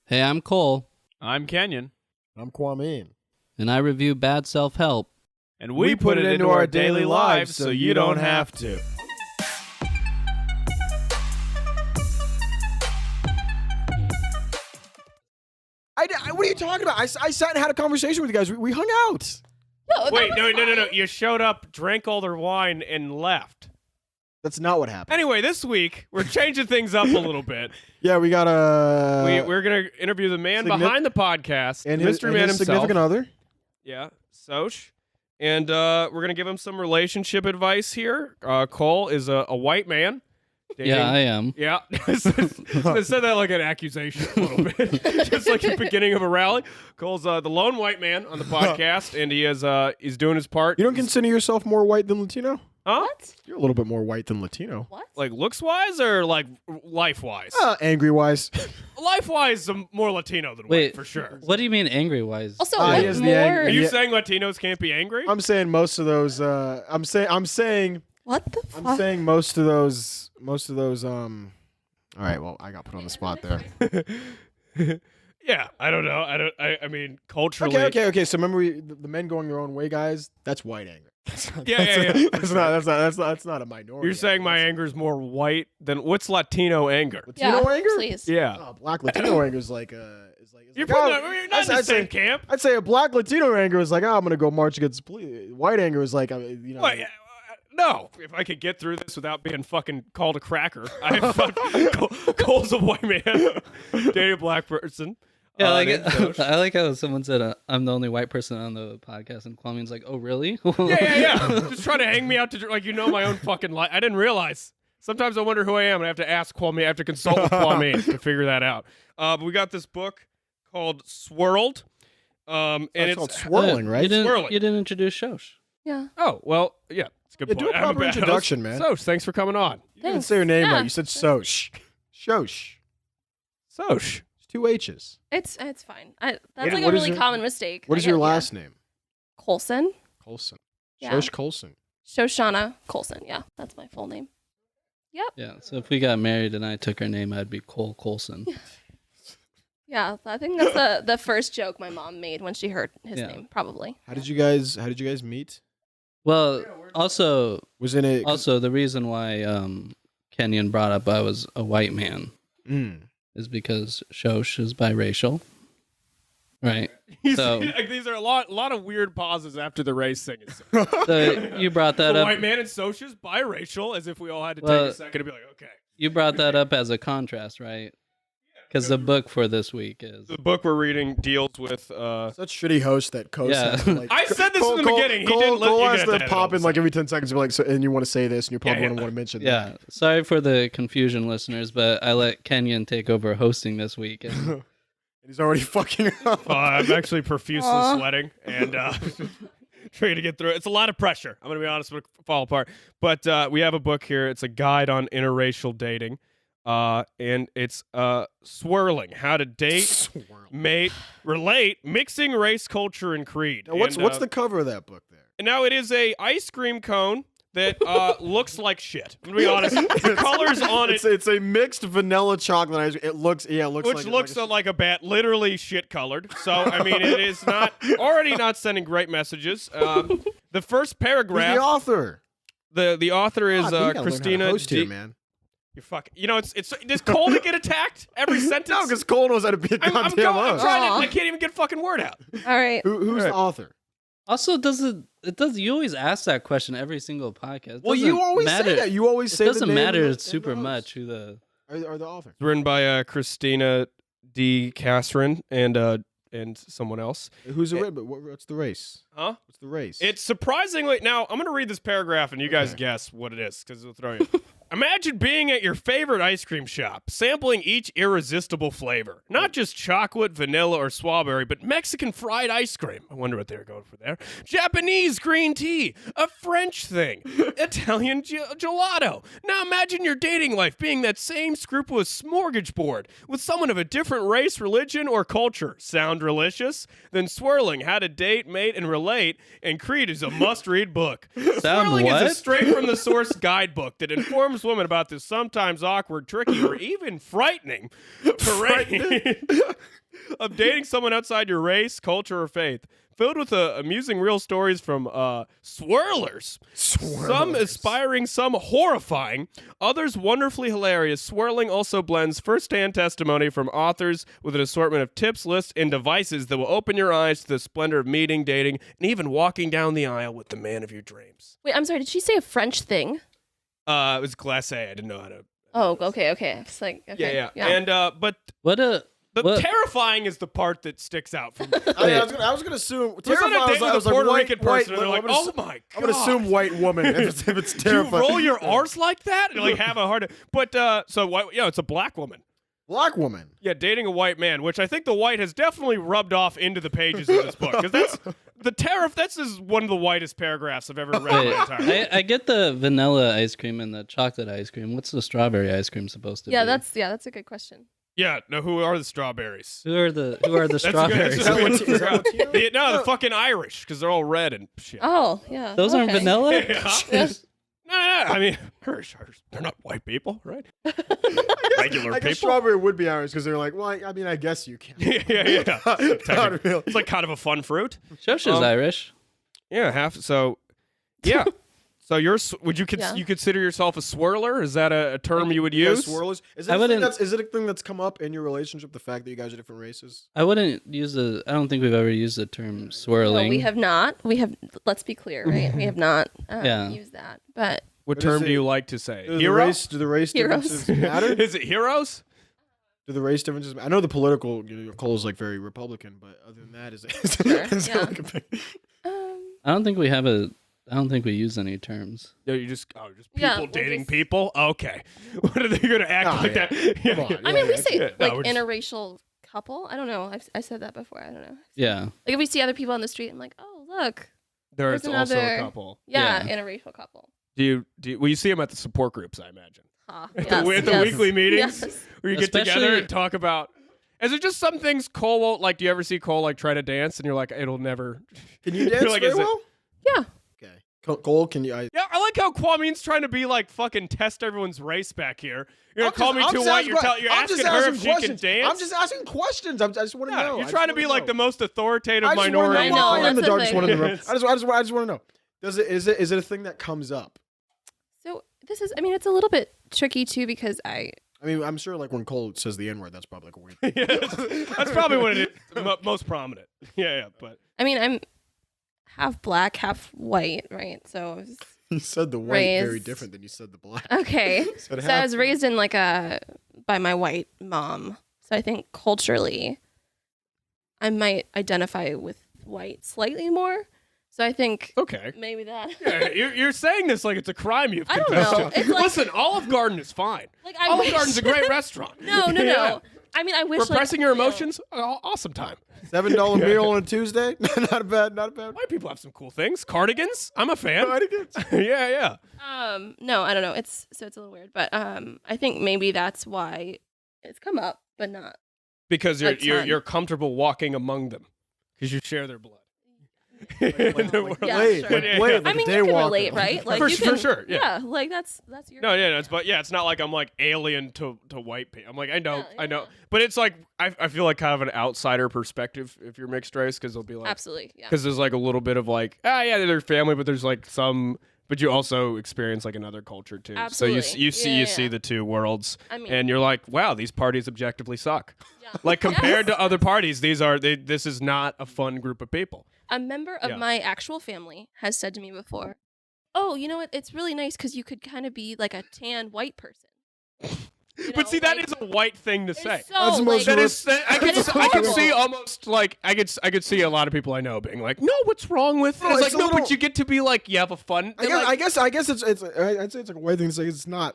Hey, I'm Cole. I'm Kenyon. I'm Kwame. And I review bad self-help. And we put it into our daily lives so you don't have to. What are you talking about? I sat and had a conversation with you guys. We hung out. Wait, no. You showed up, drank all their wine, and left. That's not what happened. Anyway, this week, we're changing things up a little bit. Yeah, we got We're going to interview the man behind the podcast, and the his, mystery and man his himself. significant other. Yeah, Soch. And we're going to give him some relationship advice here. Cole is a white man. Dating. Yeah, I am. Yeah. I said that like an accusation a little bit. Just like the beginning of a rally. Cole's the lone white man on the podcast, and he's doing his part. You don't consider yourself more white than Latino? Huh? What? You're a little bit more white than Latino. What? Like looks-wise or like life-wise? Angry-wise. Life-wise, I'm more Latino than Wait, white, for sure. What do you mean angry-wise? Also, he what is the more? Are you Yeah. saying Latinos can't be angry? I'm saying most of those. I'm saying. What the fuck? I'm saying most of those. All right. Well, I got put on the spot there. Yeah, I don't know. I mean, culturally. Okay. So remember, the men going their own way, guys. That's white anger. Yeah. That's not a minority. You're saying my anger is more white than what's Latino anger? Latino anger? Please. Yeah. Oh, black Latino anger is like You're not in the same camp. I'd say a black Latino anger is like, I'm gonna go march against the police. White anger is like, Wait, no. If I could get through this without being fucking called a cracker, Cole's a white man dating a black person. Yeah, named Soch. I like how someone said I'm the only white person on the podcast, and Kwame's like, "Oh, really?" Yeah. Just trying to hang me out to like my own fucking life. I didn't realize. Sometimes I wonder who I am, and I have to ask Kwame. I have to consult with Kwame to figure that out. But we got this book called Swirled, and it's called Swirling, right? Swirling. You didn't introduce Shosh. Yeah. Oh well, yeah, it's a good Do point. a I'm proper bad introduction, host. man. Soch, thanks for coming on. You didn't Thanks. say your name Yeah. right. You said Soch. Shosh. Soch. It's 2 H's. It's fine. That's What- like a what is really your- common mistake. What is your last name? Colson. Colson. Yeah. Shosh Colson. Shoshana Colson. Yeah, that's my full name. Yeah. So if we got married and I took her name, I'd be Cole Colson. Yeah, I think that's the first joke my mom made when she heard his Yeah. name. Probably. How did you guys meet? Well, also Was in a the reason why Kenyon brought up I was a white man is because Shosh is biracial, right? So Like, these are a lot of weird pauses after the race thing. so you brought that The up. white man and Soch is biracial, as if we all had to Well- take a second to be like, okay. You brought that up as a contrast, right? Because the book for this week is The book we're reading deals with. such shitty host that Cole Yeah. has to, like, I said this in the beginning. He Cole, didn't let Cole you has get to that pop at in all, like every 10 seconds and be like, so, and you want to say this and you probably Yeah, want to mention yeah. that. Sorry for the confusion, listeners, but I let Kenyon take over hosting this week. And And he's already fucking up. I'm actually profusely Aw. sweating and trying to get through it. It's a lot of pressure. I'm going to be honest, with fall apart. But we have a book here. It's a guide on interracial dating. And it's Swirling: How to Date, Mate, Relate, Mixing Race, Culture, and Creed. Now, what's And, the cover of that book there? And now it is a ice cream cone that looks like shit. I'm gonna be honest. The colors on it, It's a mixed vanilla chocolate ice cream. It looks which looks like a bat, literally shit colored. So I mean, it is already not sending great messages. The first Who's paragraph. the author? The author is God, you gotta learn how to Christina. host here, man. You fuck. You know, it's does Cole to get attacked every sentence? No, because Cole knows how to be a I'm goddamn going. I'm host. trying to. Aw. I can't even get a fucking word out. All right. Who's the author? also, you always ask that question every single podcast. It Well, you doesn't always matter. say that. You always It say doesn't the name matter and the super host. much who the. Are the author. It's written by Christina D. Casserin and someone else. Who's the race? What's the race? Huh? What's the race? It's surprisingly. Now, I'm going to read this paragraph and you guys guess what it is because it'll throw you. Imagine being at your favorite ice cream shop, sampling each irresistible flavor. Not just chocolate, vanilla, or strawberry, but Mexican fried ice cream. I wonder what they were going for there. Japanese green tea, a French thing, Italian gelato. Now imagine your dating life being that same scrupulous smorgasbord with someone of a different race, religion, or culture. Sound delicious? Then Swirling: How to Date, Mate, and Relate, and Creed is a must-read book. Sound Swirling what? is a straight from the source guidebook that informs woman about this sometimes awkward, tricky, or even frightening terrain of dating someone outside your race, culture, or faith. Filled with amusing real stories from swirlers. Some inspiring, some horrifying, others wonderfully hilarious. Swirling also blends first-hand testimony from authors with an assortment of tips, lists, and devices that will open your eyes to the splendor of meeting, dating, and even walking down the aisle with the man of your dreams. Wait, I'm sorry. Did she say a French thing? It was glacé. I didn't know how to... Oh, okay. It's like, okay. Yeah. And, but... What terrifying is the part that sticks out for me. I was gonna assume. Was on a date with a Puerto Rican person, and they're like, "Oh my god!" I'm gonna assume white woman if it's Do you terrifying. roll your R's like that and like have a hard? But it's a black woman. Black woman. Yeah, dating a white man, which I think the white has definitely rubbed off into the pages of this book because that's the tariff. That's is one of the whitest paragraphs I've ever read in my entire life. I get the vanilla ice cream and the chocolate ice cream. What's the strawberry ice cream supposed to be? That's a good question. Yeah, no, who are the strawberries? Who are the That's strawberries? good. No, the fucking Irish because they're all red and shit. Oh, yeah. Those aren't vanilla? Yeah. No. I mean, they're not white people, right? Regular I guess people. strawberry would be Irish because they're like, well, I mean, I guess you can. yeah. Not really. It's like kind of a fun fruit. Shosha's Irish. Yeah, half. So, yeah. So you consider yourself a swirler? Is that a term you would use? Swirlers. Is it a thing that's come up in your relationship? The fact that you guys are different races. I wouldn't use I don't think we've ever used the term swirling. No, we have not. Let's be clear, right? We have not used that. But what term do you like to say? Do Heroes? the race Heroes. differences matter? Is it heroes? Do the race differences? I know the political Cole's like very Republican, but other than that, is Sure, like a big... I don't think we use any terms. No, just Yeah, people we're dating just- people. Okay, what are they going to act like yeah. that? Come on. I mean, we Yeah, say we're just- interracial couple. I don't know. I said that before. I don't know. Yeah. Like if we see other people on the street, I'm like, oh look, There's There's also a another- couple. yeah, Yeah. interracial couple. Well, you see them at the support groups, I imagine. Yes, At the yes, weekly meetings yes. where you get together Especially- and talk about. Is it just some things Cole won't like? Do you ever see Cole like try to dance and you're like, it'll never? Can you dance like, very is it- well? Yeah. Okay. Cole, can you? Yeah, I like how Kwame's trying to be like fucking test everyone's race back here. You're gonna I'm call just- me I'm too just white. asking You're I'm just asking her if she questions. can dance. I'm just asking questions. I just want to know. You're trying to be like the most authoritative I just wanna minority. know. I know, I'm the that's the darkest thing. one in the room. I just want to know. Is it a thing that comes up? So this is. I mean, it's a little bit tricky too because I mean, I'm sure like when Cole says the N-word, that's probably like a weird. Yeah, that's probably what it is. Most prominent. Yeah, but I mean, I'm half black, half white, right? So You said the white very Raised- different than you said the black. okay. Said So I half- was raised in by my white mom. So I think culturally, I might identify with white slightly more. So I think okay. maybe that. Yeah, you're saying this like it's a crime you've I don't confessed know. to. It's like- Listen, Olive Garden is fine. Like I Olive wish- Garden's a great restaurant. No. Yeah. I mean, I wish Repressing your emotions, awesome time. $7 meal on a Tuesday. Not a bad. White people have some cool things. Cardigans, I'm a fan. Cardigans. yeah. No, I don't know. It's a little weird, but I think maybe that's why it's come up, but not. Because A ton. you're comfortable walking among them because you share their blood. Yeah, Blade, sure. like I a mean, day you can walker. relate, right? Like For you for can, sure, yeah. like that's your. No, yeah, it's not like I'm like alien to white people. I'm like I know, Yeah. but it's like I feel like kind of an outsider perspective if you're mixed race because they'll be like Absolutely, yeah. because there's like a little bit of like yeah they're family, but there's like some. But you also experience like another culture too. Absolutely. So you see Yeah. the two worlds, I mean- and you're like, wow, these parties objectively suck. Yeah. Like compared to other parties, this is not a fun group of people. A member of Yeah. my actual family has said to me before, "Oh, you know what? It's really nice because you could kind of be like a tan white person." You But know, see, that like, is a white thing to it's say. So, That's the most like, That is, I could, is I could horrible. see almost like I could see a lot of people I know being like, no, what's wrong with it? No, It's it's like, a no, but little- you get to be like, you have a fun. I guess it's I'd say it's like a white thing to say. It's not.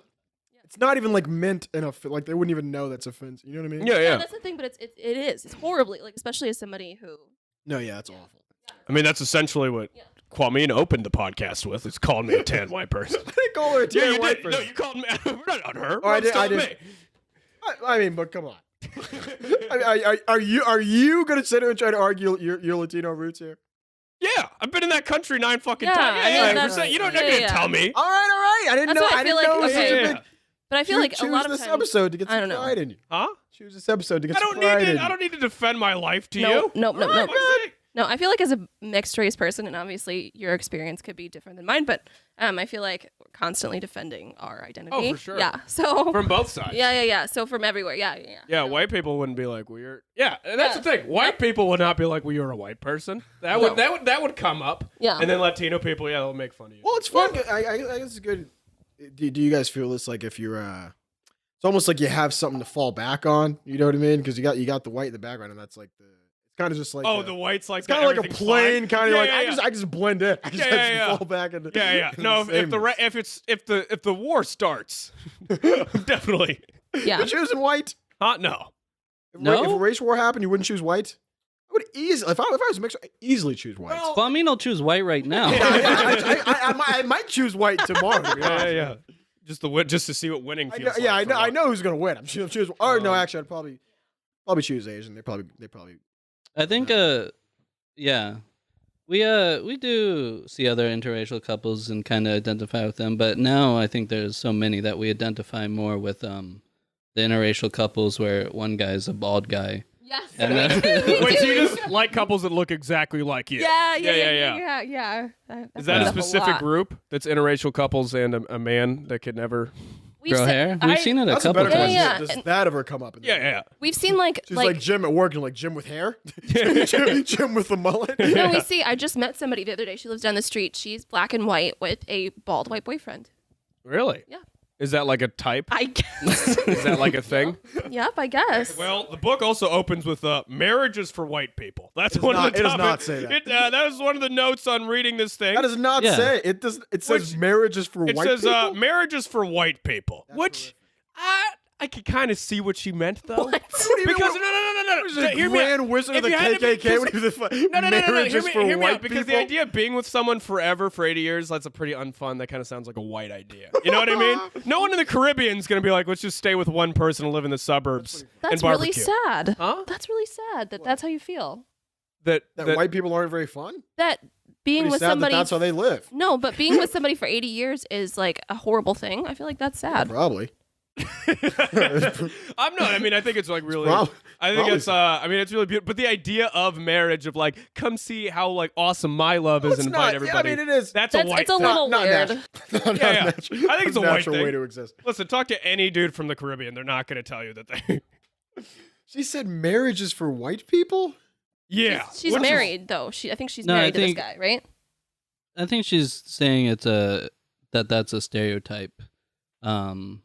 It's not even like meant in a like they wouldn't even know that's offensive. You know what I mean? Yeah. That's the thing, but it is. It's horribly like, especially as somebody who. No, yeah, that's awful. I mean, that's essentially what Kwame opened the podcast with. Is calling me a tan white person. I didn't call her a Yeah, tan you white did. person. No, you called me. We're not on her. Oh, I We're did- still I on did. me. I mean, but come on. are you gonna sit here and try to argue your Latino roots here? Yeah, I've been in that country 9 fucking Yeah, times. I mean, Yeah, that's- 100%. You don't yeah, know. yeah. Tell me. All right. I didn't That's know. why I I feel didn't know like- it was such okay. a Yeah. big. But I feel like a lot of this times, episode to get I some don't know. pride in you. Huh? Choose this episode to get I some don't pride need in to. you. I don't need to defend my life to No, you. no. Good. No, I feel like as a mixed race person, and obviously your experience could be different than mine, but I feel like we're constantly defending our identity. Oh, for sure. Yeah. So From both sides. yeah. So from everywhere. Yeah. Yeah, So- white people wouldn't be like, well, you're. Yeah, and that's the thing. White people would not be like, well, you're a white person. That would come up. Yeah. And then Latino people, they'll make fun of you. Well, it's fun. I guess it's good. Do you guys feel this like if you're it's almost like you have something to fall back on, you know what I mean? Because you got the white in the background, and that's like it's kind of just like the white's like it's kind of like a everything's plain fine. kind of Yeah, like yeah, I just blend in. I just fall back into Yeah. No, if the war starts, definitely. Yeah. You're choosing white. No. No? If a race war happened, you wouldn't choose white. I would easily if I was mixed, I'd easily choose white. Well, I mean, I'll choose white right now. I might choose white tomorrow. To be honest. Yeah. Just to see what winning feels like. I know who's gonna win. I'm choosing. Or no, actually, I'd probably choose Asian. They probably. I think, yeah, we do see other interracial couples and kind of identify with them, but now I think there's so many that we identify more with the interracial couples where one guy's a bald guy. Yes. And then- Wait, so you just like couples that look exactly like you? Yeah. Is that a Yeah. specific group that's interracial couples and a man that could never? Grow hair? We've seen it a That's a couple better times. question. Yeah. Does that ever come up? Yeah. We've seen like She's like Jim at work and like Jim with hair, Jim with the mullet. No, we see. I just met somebody the other day. She lives down the street. She's black and white with a bald white boyfriend. Really? Yeah. Is that like a type? I guess. Is that like a thing? Yep, I guess. Well, the book also opens with marriages for white people. That's one of the It does topics. not say that. That was one of the notes on reading this thing. That does not Yeah. say it. Does it says marriage is for It white says people? marriages for white people, which I could kind of see what she meant though. What? Because no. He's a Hear me out. grand wizard of If the you had to be- KKK. What do you fuck? No. Marriage is for Hear me white out, because people. the idea of being with someone forever for 80 years, that's a pretty unfun. That kind of sounds like a white idea. You know what I mean? No one in the Caribbean is going to be like, let's just stay with one person and live in the suburbs That's and really barbecue. sad. Huh? That's really sad that that's how you feel. That white people aren't very fun. That being Pretty with sad somebody. that's how they live. No, but being with somebody for 80 years is like a horrible thing. I feel like that's sad. Probably. I'm not. I mean, I think it's like really. I think probably it's. I mean, it's really beautiful. But the idea of marriage, of like, come see how like awesome my love is, It's and not. invite Yeah, I everybody. mean, it is. That's a white. It's a thing. little Not weird. natural. Not Yeah. natural. I think it's a white natural thing. way to exist. Listen, talk to any dude from the Caribbean. They're not going to tell you that they. She said marriage is for white people. Yeah. She's Which is- married though. I think she's No, I married to this think- guy, right? I think she's saying that's a stereotype. The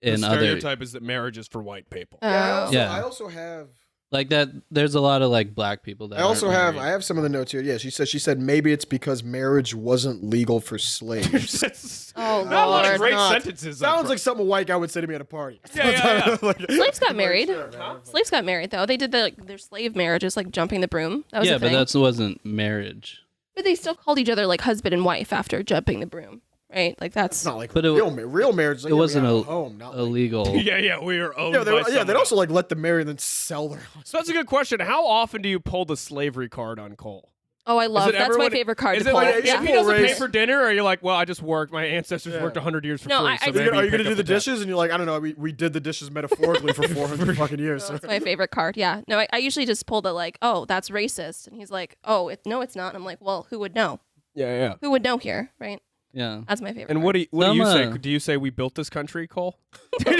In other stereotype is that marriage is for white people. Oh. Yeah. I also have. like that, there's a lot of like black people that. I also aren't have. married. I have some of the notes here. Yeah, she said maybe it's because marriage wasn't legal for slaves. Oh, Not a lot of Lord. great Not- sentences. up Sounds front. like something a white guy would say to me at a party. Yeah. Slaves got married. Huh? Slaves got married though. They did their slave marriages, like jumping the broom. That was Yeah, a but thing. that wasn't marriage. But they still called each other like husband and wife after jumping the broom, right? Like that's It's not like But it- real marriage. Like, it yeah, we wasn't have a home, not like, illegal. Yeah, we are owned yeah, by they, someone they'd also else. like let them marry and then sell their. So that's a good question. How often do you pull the slavery card on Cole? oh, I love it that's ever my when- favorite card Is to it pull. like Yeah. if he doesn't pay Race. for dinner, or you're like, well, I just worked. My ancestors Yeah. worked 100 years for No, free. I so do- maybe Are you pick gonna do up the tab. dishes? And you're like, I don't know. We did the dishes metaphorically for 400 fucking years. That's my favorite card. Yeah. No, I usually just pull the like, oh, that's racist, and he's like, oh, no, it's not. And I'm like, well, who would know? Yeah. Who would know here, right? Yeah. That's my favorite. And card. what do you Some, say? Do you say we built this country, Cole? do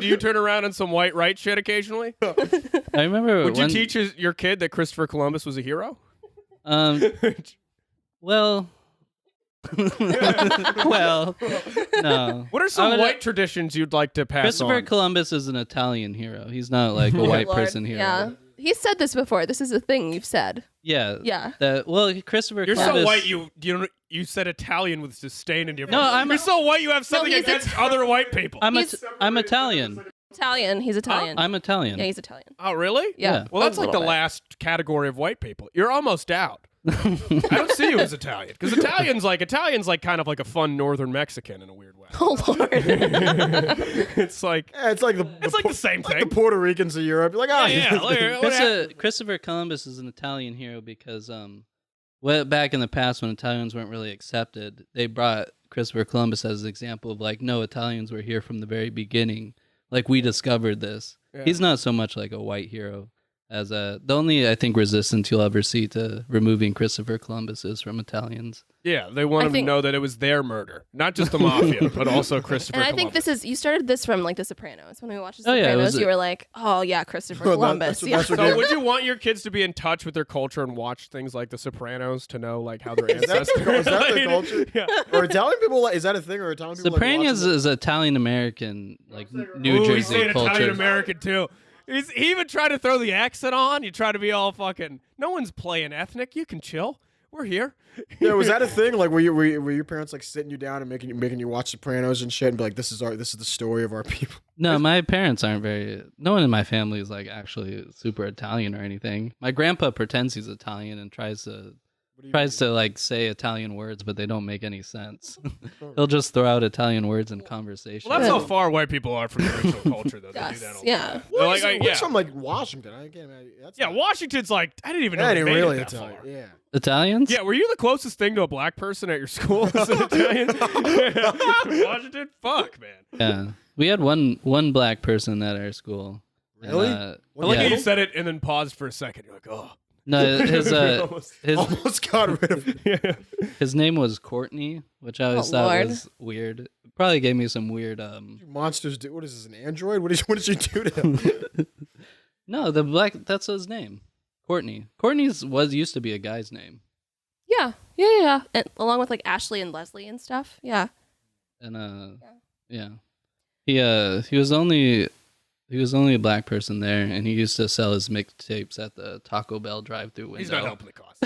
you turn around on some white right shit occasionally? I remember. Would you when, teach your kid that Christopher Columbus was a hero? Well. well, no. What are I some would- white traditions you'd like to pass Christopher on? Columbus is an Italian hero. He's not like a white Lord. person hero. Yeah. He's said this before. This is a thing you've said. Yeah. Yeah. Christopher You're Columbus. so white. You said Italian with disdain in your No, voice. I'm- You're so white. You have something he's against other white people. I'm He's- Italian. Italian. He's Italian. I'm Italian. Yeah, he's Italian. Oh, really? Yeah. Well, that's A like the little bit. last category of white people. You're almost out. I don't see you as Italian because Italian's like kind of like a fun Northern Mexican in a weird way. Oh Lord. It's like Yeah, it's like the same like thing. the Puerto Ricans of Europe. You're like, ah, Yeah. Christopher Columbus is an Italian hero because back in the past when Italians weren't really accepted, they brought Christopher Columbus as an example of like, no, Italians were here from the very beginning. Like we discovered this. Yeah. He's not so much like a white hero as the only I think resistance you'll ever see to removing Christopher Columbus is from Italians. Yeah, they want him to know that it was their murder, not just the mafia, but also Christopher And I Columbus. think this is, you started this from like The Sopranos. When we watched The Oh, yeah, it Sopranos, was you were like, oh yeah, Christopher Well, Columbus. that's Yeah. what- So would you want your kids to be in touch with their culture and watch things like The Sopranos to know like how their Is that ancestors? the- is that the culture? Yeah. Or Italian people, is that a thing? Or Italian people Sopranos like is Italian American, like New Ooh, he's Jersey saying Italian culture. American too. He even tried to throw the accent on. You try to be all fucking. No one's playing ethnic. You can chill. We're here. Yeah, was that a thing? Like, were your parents like sitting you down and making you watch Sopranos and shit, and be like, this is the story of our people? No, my parents aren't very. No one in my family is like actually super Italian or anything. My grandpa pretends he's Italian and tries to like say Italian words, but they don't make any sense. He'll just throw out Italian words in conversation. Well, that's how far white people are from the original culture, though. They do that all the Yeah. time. They're Well, like, he's, yeah. from like Washington. I can't imagine. That's Yeah, not- Washington's like, I didn't even know That they ain't made really it that Italian. far. Yeah. Italians? Yeah, were you the closest thing to a black person at your school as an Italian? Washington? Fuck, man. Yeah. We had one black person at our school. And, Really? I like yeah. how you said it and then paused for a second. You're like, oh. No, his Almost got rid of it. Yeah. his name was Courtney, which I always Oh, thought Lord. was weird. Probably gave me some weird You monsters do. What is this? An android? What did you do to him? No, that's his name. Courtney. Used to be a guy's name. Yeah. Yeah. And along with like Ashley and Leslie and stuff. Yeah. And yeah. He was only a black person there, and he used to sell his mixtapes at the Taco Bell drive-through window. He's not helping the cause.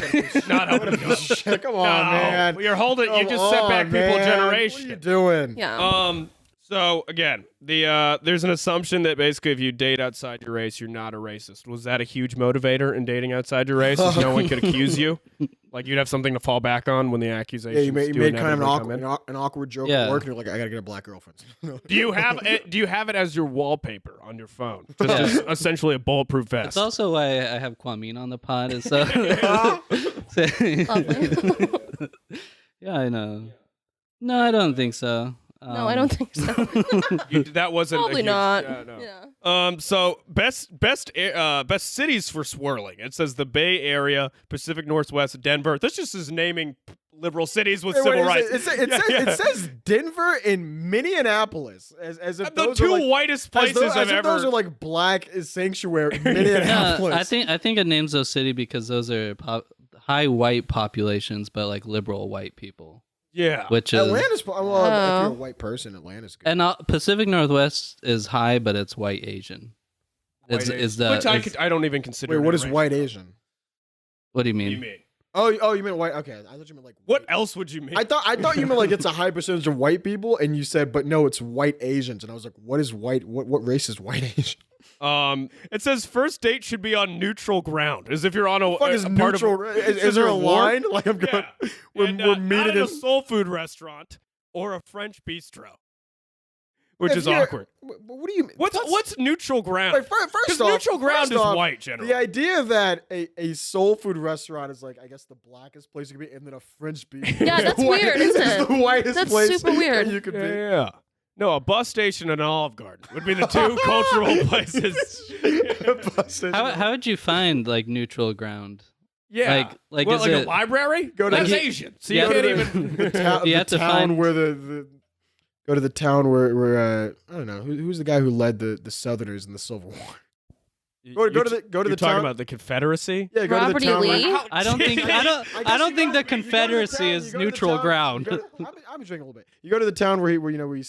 Not helping the cause. Come on, No, man. You're holding. You Come just set back on, people a man. generation. What are you doing? Yeah. So again, there's an assumption that basically if you date outside your race, you're not a racist. Was that a huge motivator in dating outside your race? Is no one could accuse you? Like you'd have something to fall back on when the accusations Yeah, you made kind of inevitably come in? an awkward joke Yeah. at work, and you're like, I gotta get a black girlfriend. Do you have it as your wallpaper on your phone? Just essentially a bulletproof vest. It's also why I have Kwame on the pod. Is so. Lovely. Yeah, I know. No, I don't think so. No, I don't think so. That wasn't Probably a huge, not. Yeah, no. Yeah. So best cities for swirling. It says the Bay Area, Pacific Northwest, Denver. This just is naming liberal cities with civil rights. It says Denver and Minneapolis, as if the those two are like, whitest places as I've if ever. those are like black sanctuary. No, Minneapolis. I think it names those city because those are high white populations, but like liberal white people. Yeah. Which is Atlanta's well, if Oh. you're a white person, Atlanta's good. and Pacific Northwest is high, but it's white Asian. White Is Asian. the Which I don't even consider. Wait, it what a is race. white Asian? what do you What do mean? you mean? Oh, you meant white. Okay, I thought you meant like What white. else would you mean? I thought you meant like it's a high percentage of white people, and you said, but no, it's white Asians, and I was like, what is white? What race is white Asian? It says first date should be on neutral ground, as if you're on a, What is a part neutral? of. Is there a war? line? Like I'm going. Yeah. We're And, we're not meeting at a in. soul food restaurant or a French bistro, which If is you're- awkward. What do you? What's neutral ground? Like, first Because off, neutral ground is off, white generally. The idea that a soul food restaurant is like, I guess, the blackest place you could be, and then a French bistro. Yeah, that's weird, isn't is it? the whitest That's place super weird. that you could be. Yeah. No, a bus station and an Olive Garden would be the two cultural places. How would you find like neutral ground? Yeah. Like well, is like a it library? Go to That's the- Asian. So Yeah. you Go to can't the- even. the town, You the have to town find- where the go to the town where I don't know who's the guy who led the Southerners in the Civil War. Go to the You're town. talking about the Confederacy? Yeah, go Robert to E. the town. Lee? Where, I don't think I don't think the Confederacy is neutral ground. I'm drinking a little bit. You go to the town where he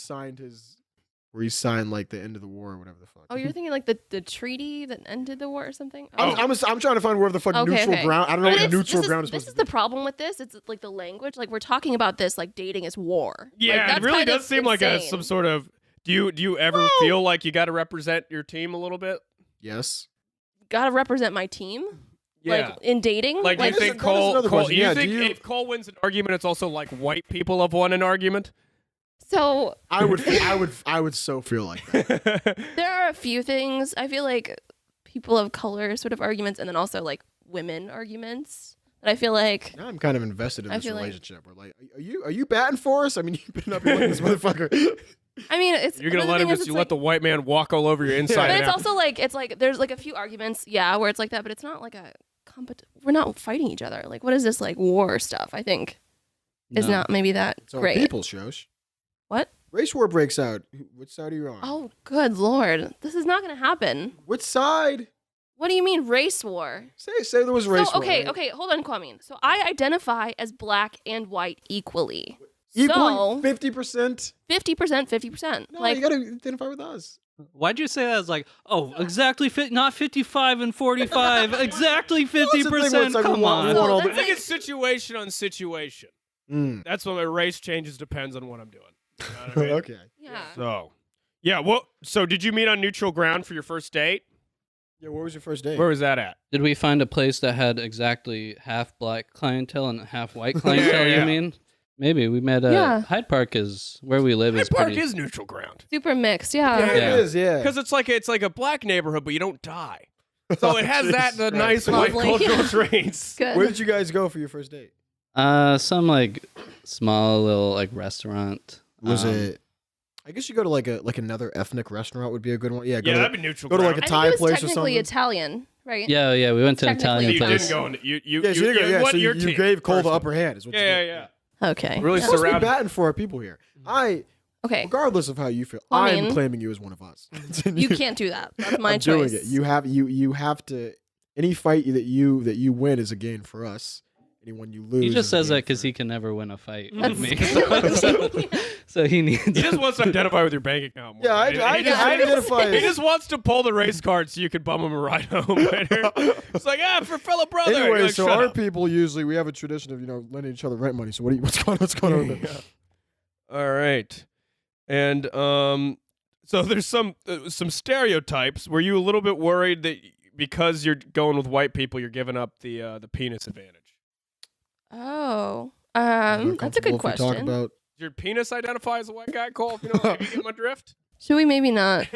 signed like the end of the war or whatever the fuck. Oh, you're thinking like the treaty that ended the war or something? I'm trying to find where the fuck Okay, neutral okay. ground. I don't know But what it's- neutral this ground is, is this supposed is to be. the problem with this. It's like the language. Like we're talking about this like dating is war. Yeah, like, it that's really kind does of seem like insane. some sort of. Do you ever feel like you got to represent your team a little bit? Yes. Gotta represent my team. Yeah. Like in dating. Like, do you that is- think that is Cole? another Cole question. you Yeah, think do you- if Cole wins an argument, it's also like white people have won an argument? So I would so feel like that. there are a few things. I feel like people of color sort of arguments, and then also like women arguments. But I feel like Now I'm kind of invested in I this feel like- relationship. We're like, are you batting for us? I mean, you've been up here with this motherfucker. I mean, it's You're gonna but the let him thing is, just it's let like- the white man walk all over your inside But and it's out. also like there's like a few arguments, yeah, where it's like that, but it's not like a we're not fighting each other. Like, what is this like war stuff? I think is No. not maybe that It's our great. people, Shosh. What? Race war breaks out. Which side are you on? Oh, good lord, this is not gonna happen. Which side? What do you mean race war? Say there was race So, war. okay, right? okay, hold on, Kwame. So I identify as black and white equally. Equally 50%. 50%, 50%. No, like you gotta identify with us. Why'd you say that? As like, oh, exactly not 55 and 45, exactly 50%. It's like we Come want on. all I the- think it's situation on situation. That's when my race changes depends on what I'm doing. You know what I mean? Okay. yeah. So, yeah. Well, so did you meet on neutral ground for your first date? Yeah, where was your first date? Where was that at? Did we find a place that had exactly half black clientele and half white clientele, Yeah. you mean? Maybe. We met Yeah. Hyde Park is where we live. Hyde is Park pretty... is neutral ground Super mixed, yeah. Yeah, Yeah. it is. Yeah. because it's like a black neighborhood, but you don't die. So it has that the Jesus nice Christ. white Lovely. cultural traits. Good. Where did you guys go for your first date? Some like small little like restaurant. Was it? I guess you go to like another ethnic restaurant would be a good one. Yeah, go Yeah, to, that'd be neutral go to, ground. like, I Thai think it was place or technically something? Italian, right? Yeah, we went to an Technically, Italian you place. didn't go in. You yeah, so you, didn't go- yeah, went so your you team gave Cole the personally. upper hand. Is what you Yeah, did. yeah. Okay. Really You're supposed to be surrounded. batting for our people here. Okay. Regardless of how you feel, Well, I I'm mean- claiming you as one of us. You can't do that. That's my I'm choice. doing it. You have to. Any fight that you win is a gain for us. Anyone you lose. He just is a says gain that because for- he can never win a fight That's- with me. So he needs. He just wants to identify with your bank account. More. Yeah, I He just- identify. He just wants to pull the race card so you can bum him a ride home later. It's like, for fellow brother. You're Anyway, like, so shut our up. people usually we have a tradition of lending each other rent money. So what's going on? With that? All right, and so there's some stereotypes. Were you a little bit worried that because you're going with white people, you're giving up the penis advantage? Oh. Is it That's a uncomfortable good if we question. Talk about Does your penis identify as a white guy, Cole? If you know, if you get my drift. Should we maybe not?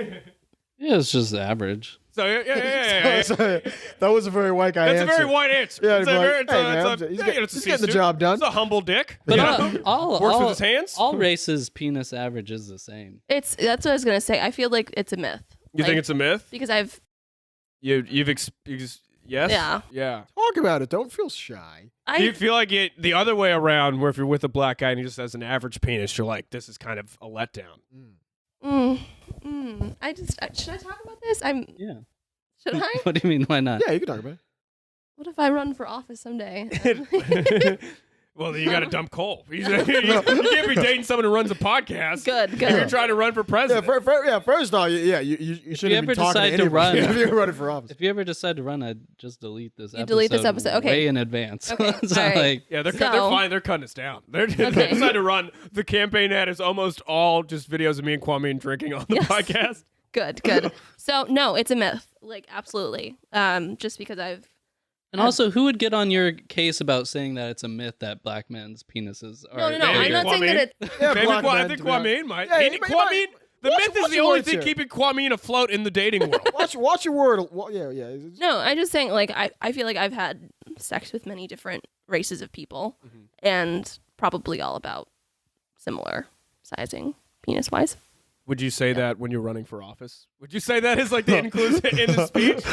Yeah, it's just average. So yeah. Sorry, that was a very white guy That's answer. a very white answer. Yeah, it's he's a like, very, it's hey, a, man, it's a, he's yeah, getting- it's a he's getting the C-suit. job done. It's a humble dick. But Yeah. all Works with his hands. all races' penis average is the same. That's what I was gonna say. I feel like it's a myth. You think it's a myth? because I've Yes. Yeah. Talk about it. Don't feel shy. Do you feel like it the other way around, where if you're with a black guy and he just has an average penis, you're like, this is kind of a letdown. I just should I talk about this? Yeah. Should I? What do you mean? Why not? Yeah, you can talk about it. What if I run for office someday? Well, then you got to dump Cole. You can't be dating someone who runs a podcast. Good. If you're trying to run for Yeah, president. first off, you shouldn't ever be talking decide to to anybody run- if you're running for office. If you ever decide to run, I'd just delete this You episode. delete this episode, okay. Way in advance. Okay, So, all right. like, Yeah, they're So- fine. They're cutting us down. They Okay. decided to run. The campaign ad is almost all just videos of me and Kwame drinking on the Yes. podcast. Good. So no, it's a myth. Like absolutely. Just because I've and also, who would get on your case about saying that it's a myth that black men's penises are? no. Maybe I'm not saying that it. Yeah, Maybe black I men, think to be honest. Kwame might. Yeah, He- he might- Kwame, the watch- myth is watch the your only words thing here. keeping Kwame afloat in the dating world. Watch your word. Well, yeah. No, I'm just saying. Like I feel like I've had sex with many different races of people, and probably all about similar sizing penis wise. Would you say that when you're running for office? Would you say that is like the inclusive in the speech?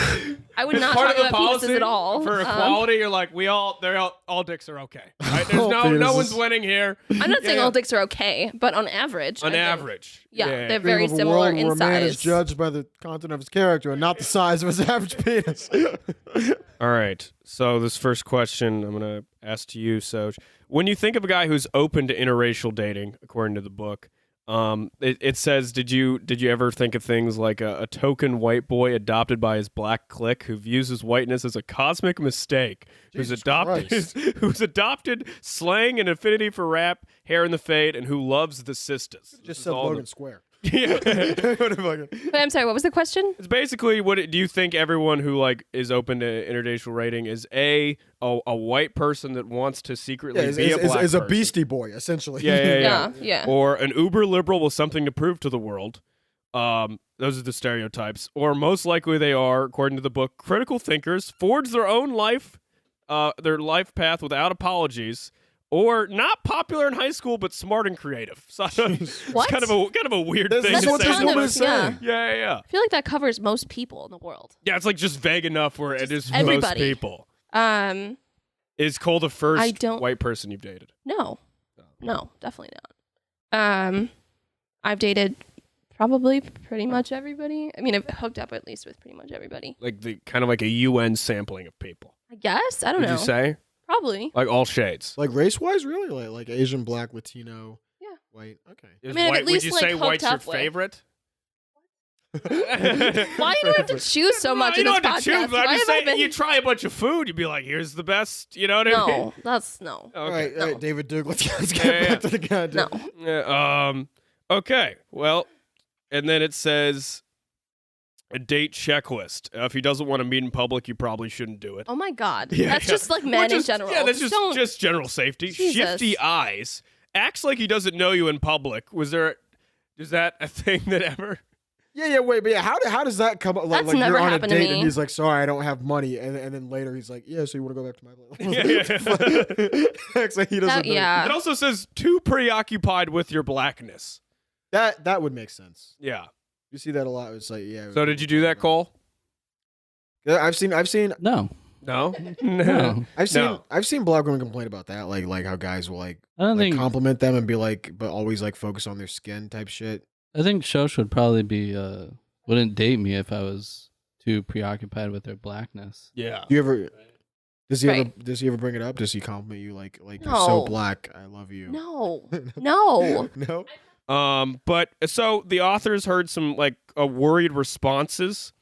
I would It's not part talk of the about policy penises at all. for equality. You're like all dicks are okay. Right? There's All no penises. one's winning here. I'm not saying Yeah. all dicks are okay, but on average. I On think- average, Yeah, they're Dream very of a similar world in where a man is size. judged by the content of his character and not the size of his average penis. All right. So this first question I'm going to ask to you, Soj. When you think of a guy who's open to interracial dating, according to the book, it says, did you ever think of things like a token white boy adopted by his black clique who views his whiteness as a cosmic mistake, Jesus who's adopted slang and affinity for rap, hair in the fade, and who loves the sisters? This Just is said all Logan Square. Yeah. Fucking- But I'm sorry, what was the question? It's basically do you think everyone who like is open to interracial dating is a white person that wants to secretly Yeah, be a black is a person? beastie boy essentially. Yeah. Or an uber liberal with something to prove to the world. Those are the stereotypes. Or most likely they are, according to the book, critical thinkers, forge their own life their life path without apologies, or not popular in high school but smart and creative. So it's What? kind of a weird This thing is to what say. this kind woman of- is saying. Yeah. I feel like that covers most people in the world. Yeah, it's like just vague enough where it is most everybody. people. Um, Is Cole the first I don't- white person you've dated? no, definitely not. I've dated probably pretty much everybody. I mean, I've hooked up at least with pretty much everybody. Like the kind of like a UN sampling of people. I guess. I don't Would know. you say? Probably. Like all shades. Like race wise, really? Like Asian, black, Latino, Yeah. white. Okay. Is mean, I've white, at least, would you like, say hooked white's your up with- favorite? Why do you have to choose so much you in this don't have to podcast? choose, but I'm Why just have I saying, been- you try a bunch of food, you'd be like, here's the best. You know what I mean? No, that's no. All Okay. right, all right, David Duke. Let's get Yeah, back to the goddamn. No. Yeah, okay. Well, and then it says a date checklist. If he doesn't want to meet in public, you probably shouldn't do it. Oh my God. Yeah, That's yeah. just like Or men in just- general. Yeah, that's just Don't- general safety. Jesus. Shifty eyes. Acts like he doesn't know you in public. Is that a thing that ever? Yeah, wait, but yeah, how does that come up? Like, That's like never you're on a happened to date me. and he's like, sorry, I don't have money, and then later he's like, yeah, so you want to go back to my Yeah. place? Acts like he doesn't. know. yeah. It also says too preoccupied with your blackness. That would make sense. Yeah. You see that a lot. It's like, yeah. So did you do that, Cole? Yeah, I've seen No, No. no. I've seen black women complain about that, like how guys will like I don't think. compliment them and be like, but always like focus on their skin type shit. I think Shosh would probably be wouldn't date me if I was too preoccupied with their blackness. Yeah. Do you ever? Does he ever? Right. Does he ever bring it up? Does he compliment you like you're so No. black? I love you. No. No. No. But so the authors heard some like worried responses.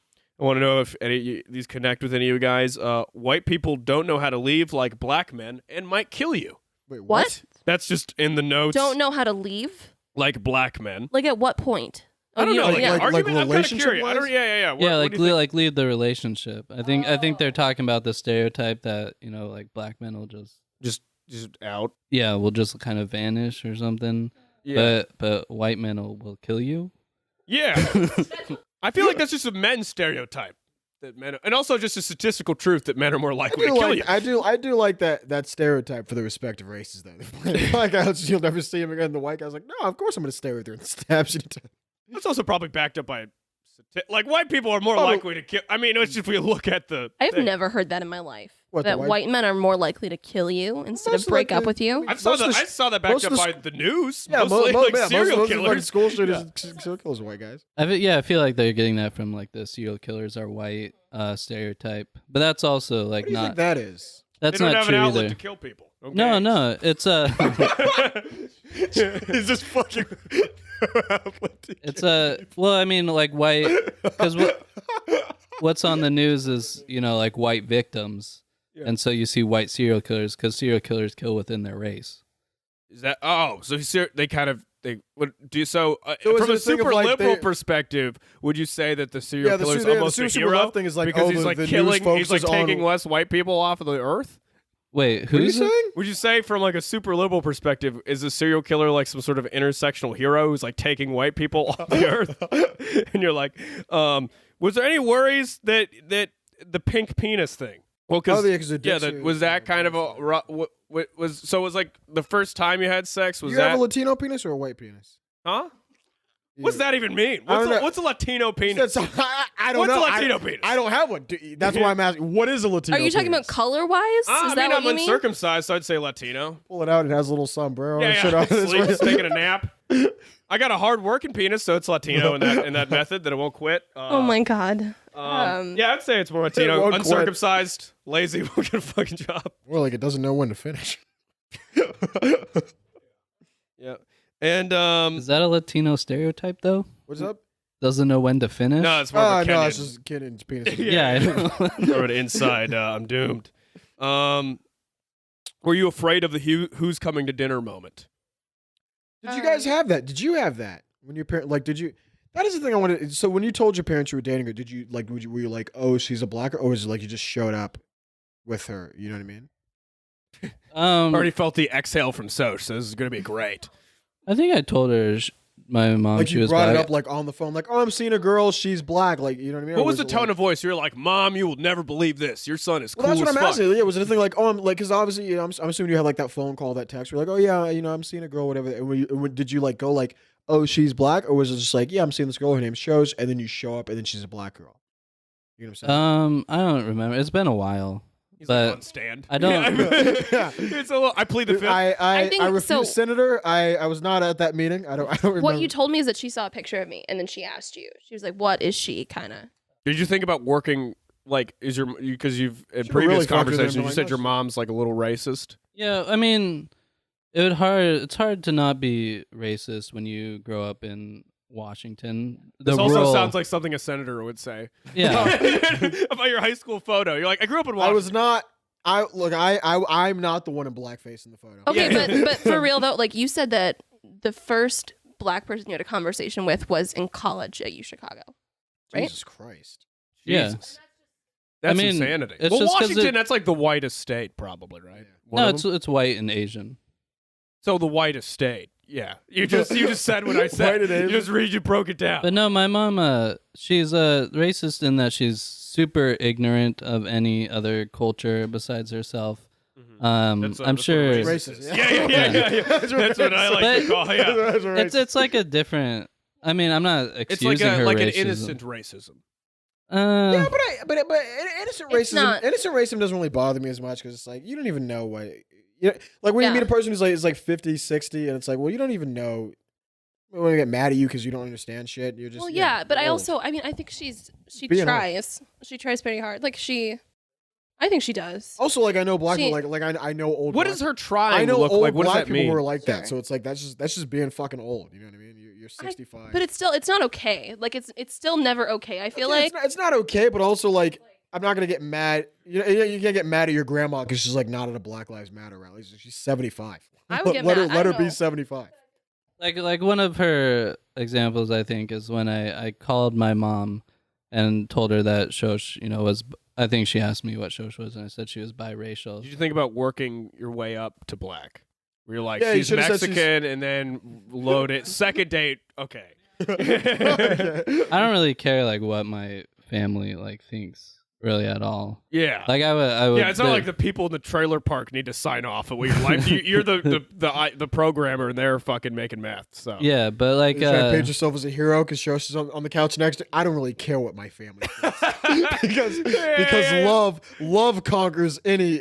I want to know if any of these connect with any of you guys. White people don't know how to leave like black men and might kill you. Wait, What? That's just in the notes. Don't know how to leave? Like black men. Like at what point? I don't know. Like, yeah. argument, I'm kind of relationship curious. I don't. wise? Yeah. What, Yeah, what like do you think? like leave the relationship. I think they're talking about the stereotype that like black men will just just out. will just kind of vanish or something. Yeah. But white men will kill you. Yeah. I feel like that's just a men stereotype that men, and also just a statistical truth that men are more likely to kill you. I do like that stereotype for the respective races though. Black guys, you'll never see him again. The white guy's like, no, of course I'm gonna stay with her and stab you. That's also probably backed up by, like white people are more likely to kill. I mean, it's just if we look at the. I've thing. never heard that in my life. What, the that white- white men are more likely to kill you instead Most of break like up the- with you. I saw Most that. of the- I saw that backed most up of the by the news. Yeah, mostly most like serial of the fucking killers. school shooters, serial killers, are white guys. I feel like they're getting that from like the serial killers are white stereotype, but that's also like What do you think not that is? that's They don't not have true an outlet either. to kill people. Okay. No, it's He's just fucking. it's well, I mean like white because what's on the news is like white victims, Yeah. and so you see white serial killers because serial killers kill within their race. Is that so? They kind of they would do so. So is From it a a thing of, super like, liberal they- perspective, would you say that the serial Yeah, the killer is su- yeah, the almost a super hero left thing is like, because oh, he's the- like the news killing, he's like focuses on- taking less white people off of the earth? Wait, What are you who's it? saying? Would you say from like a super liberal perspective, is a serial killer like some sort of intersectional hero who's like taking white people off the earth? And you're like, was there any worries that the pink penis thing? Well, because Oh, yeah, 'cause the dicks are- was that kind of a was like the first time you had sex? Was You that have a Latino penis or a white penis? huh? What's that even mean? I don't know. What's a Latino penis? I don't What's know. a Latino penis? I don't have one. That's why I'm asking. What is a Latino? Are you talking about penis? color wise? I Is that mean, what I'm you mean? uncircumcised, so I'd say Latino. Pull it out. It has a little sombrero and Yeah, shit on it. sleeps, taking a nap. I got a hard working penis, so it's Latino in that method that it won't quit. Oh my God. Yeah, I'd say it's more Latino. won't quit. Uncircumcised, lazy, won't get a fucking job. More like it doesn't know when to finish. Yeah, and Is that a Latino stereotype though? What's up? Doesn't know when to finish. no, it's more of a No, Kenyan. it's just Kenyon's penis. Yeah, I know. Throw it inside. I'm doomed. Were you afraid of the who's coming to dinner moment? Did you guys have that? Did you have that when your parent did you? That is the thing I wanted. So when you told your parents you were dating her, did you were you like, oh, she's a blacker, or was it like you just showed up with her? You know what I mean? Already felt the exhale from Soch, so this is gonna be great. I think I told her my mom. Like she you was brought it black. up like on the phone, like, oh, I'm seeing a girl, she's black. Like, you know what I mean? What Or was the it tone like, of voice? You're like, Mom, you will never believe this. Your son is cool well, that's what as I'm fuck. asking. Yeah, was it a thing like, oh, I'm like, because obviously, you know, I'm assuming you had like that phone call, that text. You're like, oh yeah, you know, I'm seeing a girl, whatever. And did you like go like, oh, she's black, or was it just like, yeah, I'm seeing this girl, her name's Shows, and then you show up, and then she's a black girl? You know what I'm saying? I don't remember. It's been a while. He's But like on stand. I don't- Yeah. It's a little, I plead the fifth. I think I refuse, so. Senator. I was not at that meeting. I don't remember. What you told me is that she saw a picture of me and then she asked you. She was like, "What is she?" Kind of. Did you think about working, like, is your, because you've, in Should've previous really fucked with conversations, him, you like, said no your shit. mom's like a little racist. Yeah, I mean, it's hard to not be racist when you grow up in Washington. This also sounds like something a senator would say. Yeah. About your high school photo. You're like, I grew up in I Washington. was not. I'm not the one in blackface in the photo. Okay, Yeah. but for real though, like you said that the first black person you had a conversation with was in college at U Chicago, right? Jesus Christ. Yeah. Jesus. That's I mean, insanity. it's Well, just 'cause Washington, that's like the whitest state, probably, right? Yeah. One No, of them? it's white and Asian. So the whitest state. Yeah. You just said what I said. White and Asian. You broke it down. But no, my mom, she's racist in that she's super ignorant of any other culture besides herself. I'm That's sure what a Racist, is. yeah. Yeah. That's what I like to call. Yeah. That's racist. it's like a different. I mean, I'm not It's excusing like her an racism. innocent racism. Yeah, but innocent It's racism. not. Innocent racism doesn't really bother me as much because it's like you don't even know what. You know, like when you Yeah. meet a person who's like is like 50, 60, and it's like, well, you don't even know. When they get mad at you because you don't understand shit, you're just. Well, yeah, but I old. also, I mean, I think she Being old. tries. She tries pretty hard. Like I think she does. Also, like I know black She- people, like I know old. What black, does her trying I know look old like? What does black that people mean? who are like that. Sure. So it's like that's just being fucking old. You know what I mean? You're 65. But it's not okay. Like it's still never okay. I feel Okay, like it's not okay, but also like I'm not gonna get mad. You know, you can't get mad at your grandma because she's like not at a Black Lives Matter rally. She's 75. I would get let mad. her I let her don't be know. 75. Like one of her examples, I think, is when I called my mom and told her that Shosh, was. I think she asked me what Shosh was, and I said she was biracial. Did you think about working your way up to black? Where you're like, Yeah, you she's should've said she's- Mexican, and then load it. Second date, okay. Okay. I don't really care like what my family like thinks really at all. Yeah. Like I would. Yeah, it's not like the people in the trailer park need to sign off at what your life. You're the programmer, and they're fucking making math. So Yeah, but like You're trying to paint yourself as a hero because Shosh is on the couch next to. I don't really care what my family thinks because love conquers any.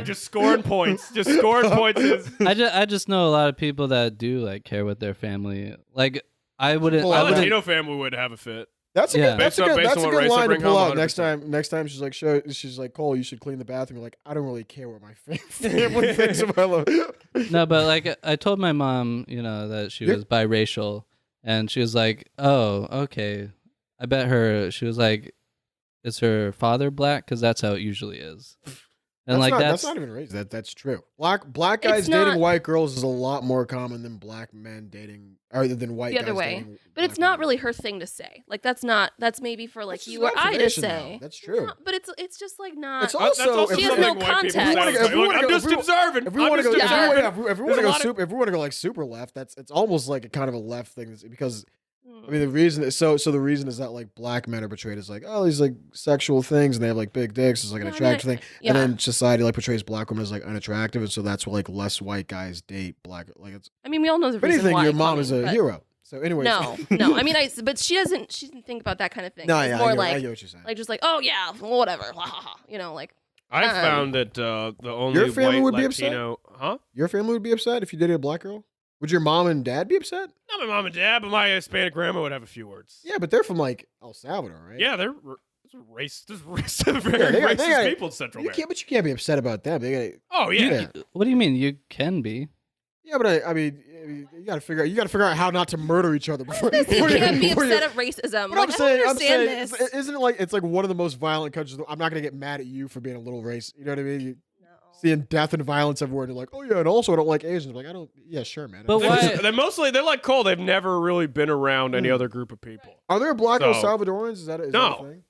just scoring points. Just scoring points. I just know a lot of people that do like care what their family like. I wouldn't. Well, I A wouldn't. Latino family would have a fit. That's a Yeah. good, that's a Based on- good, based that's on a what good race they line to bring pull home, out next 100%. time. Next time she's like, she's like, Cole, you should clean the bathroom. You're like, I don't really care what my family thinks of my love. No, but like I told my mom, that she Yeah. was biracial, and she was like, "Oh, okay." I bet her. She was like, "Is her father black? Because that's how it usually is." And That's not even racist. That's true. Black guys It's dating not- white girls is a lot more common than black men dating, or than white The guys other way. dating but it's black not women. really her thing to say. Like that's maybe for like That's you just or an I to observation, say. though. That's true. No, but it's just like not. It's also That's if She has we- no something white people context. say. If we wanna go- Like, I'm just if we- observing. If we I'm want to just go, observing. if we want to There's a go lot of- super, if we want to go like super left, it's almost like a kind of a left thing. Because Mm. I mean the reason is so the reason is that like black men are portrayed as like these like sexual things and they have like big dicks. It's like an No, I mean, attractive thing, yeah. and then society like portrays black women as like unattractive, and so that's why like less white guys date black. Like it's I mean, we all know the if reason anything, why. your mom is a but- hero. So anyways, No. I mean, but she doesn't think about that kind of thing. No, It's yeah, more I like get what you're saying. just like, oh yeah, well, whatever, like. I Um, found that the only Your family white would be upset? Latino, huh? Your family would be upset if you dated a black girl. Would your mom and dad be upset? Not my mom and dad, but my Hispanic grandma would have a few words. Yeah, but they're from like El Salvador, right? Yeah, they're there's very Yeah, they got- racist people in Central You America. can't, but you can't be upset about them. They gotta, Oh yeah. What do you mean? You can be. yeah, but I mean, you gotta figure out how not to murder each other before. You before can't be before you- upset at racism. But Like, I'm saying, I don't understand it's- this. isn't it like it's like one of the most violent countries? I'm not gonna get mad at you for being a little racist. You know what I mean? Seeing death and violence everywhere, and you're like, oh yeah, and also I don't like Asians. Like I don't. Yeah, sure, man. But why- They're like Cole. They've never really been around any other group of people. Are there black El So- Salvadorans? Is that a No. thing?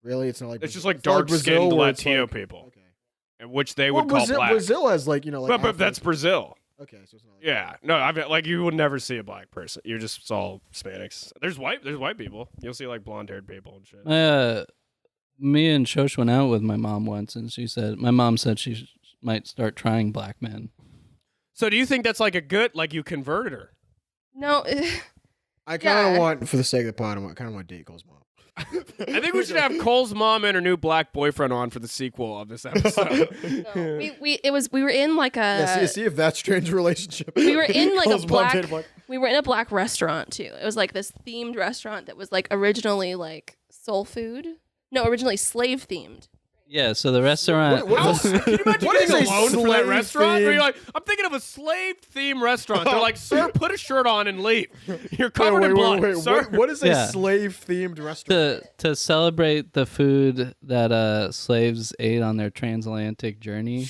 Really, it's not like It's just like it's not dark-skinned Brazil where it's Latino like- people, Okay. and which they Well, would call black. Brazil has like but that's Brazil. Okay, so it's not. Like Yeah, no, I mean, like you would never see a black person. You're just it's all Hispanics. There's white people. You'll see like blonde-haired people and shit. Me and Shosh went out with my mom once, and my mom said she might start trying black men. So do you think that's like a good, like you converted her? No. I kind of want, for the sake of the pod, I kind of want to date Cole's mom. I think we should have Cole's mom and her new black boyfriend on for the sequel of this episode. No. We were in like a. Yeah, see if that's strange relationship. We were in like Cole's a mom black. dated black. We were in a black restaurant too. It was like this themed restaurant that was like originally like soul food. No, originally slave themed. Yeah, so the restaurant. Can you imagine What is getting a a loan for that slave restaurant? Where theme? you're like, I'm thinking of a slave-themed restaurant. They're like, sir, put a shirt on and leave. You're covered in blood, sir. What is a Yeah. slave-themed restaurant? to celebrate the food that slaves ate on their transatlantic journey.